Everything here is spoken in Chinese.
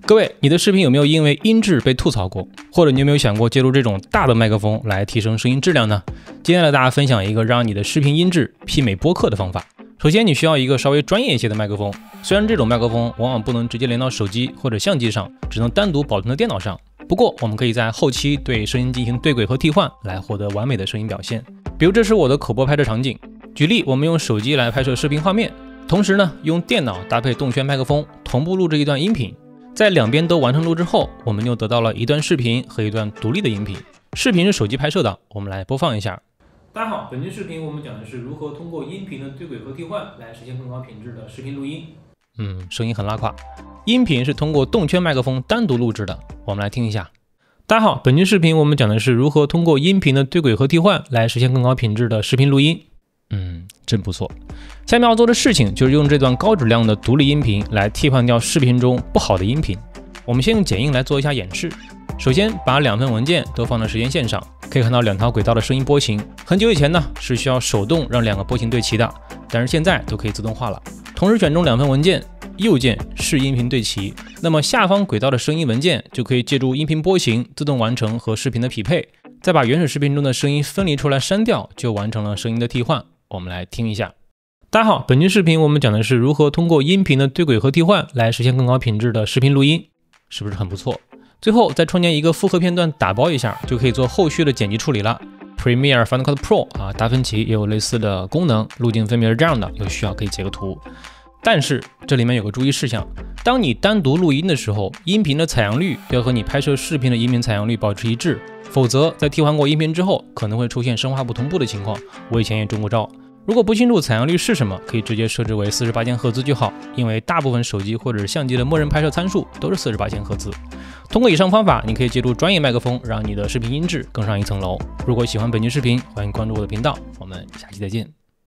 各位，你的视频有没有因为音质被吐槽过？或者你有没有想过借助这种大的麦克风来提升声音质量呢？今天来大家分享一个让你的视频音质媲美播客的方法。首先，你需要一个稍微专业一些的麦克风，虽然这种麦克风往往不能直接连到手机或者相机上，只能单独保存到电脑上。不过，我们可以在后期对声音进行对轨和替换，来获得完美的声音表现。比如，这是我的口播拍摄场景。举例，我们用手机来拍摄视频画面，同时呢，用电脑搭配动圈麦克风同步录制一段音频。在两边都完成录制后，我们又得到了一段视频和一段独立的音频。视频是手机拍摄的，我们来播放一下。大家好，本期视频我们讲的是如何通过音频的对轨和替换来实现更高品质的视频录音。声音很拉胯。音频是通过动圈麦克风单独录制的，我们来听一下。大家好，本期视频我们讲的是如何通过音频的对轨和替换来实现更高品质的视频录音。真不错。下面要做的事情就是用这段高质量的独立音频来替换掉视频中不好的音频。我们先用剪映来做一下演示。首先把两份文件都放到时间线上，可以看到两条轨道的声音波形。很久以前呢是需要手动让两个波形对齐的，但是现在都可以自动化了。同时选中两份文件，右键视音频对齐，那么下方轨道的声音文件就可以借助音频波形自动完成和视频的匹配，再把原始视频中的声音分离出来删掉，就完成了声音的替换。我们来听一下。大家好，本期视频我们讲的是如何通过音频的对轨和替换来实现更高品质的视频录音，是不是很不错？最后再创建一个复合片段打包一下，就可以做后续的剪辑处理了。Premiere Final Cut Pro 达芬奇也有类似的功能，路径分别是这样的，有需要可以截个图。但是这里面有个注意事项，当你单独录音的时候，音频的采样率要和你拍摄视频的音频采样率保持一致，否则在替换过音频之后，可能会出现声画不同步的情况。我以前也中过招。如果不清楚采样率是什么，可以直接设置为48千赫兹就好，因为大部分手机或者相机的默认拍摄参数都是48千赫兹。通过以上方法，你可以借助专业麦克风，让你的视频音质更上一层楼。如果喜欢本期视频，欢迎关注我的频道，我们下期再见。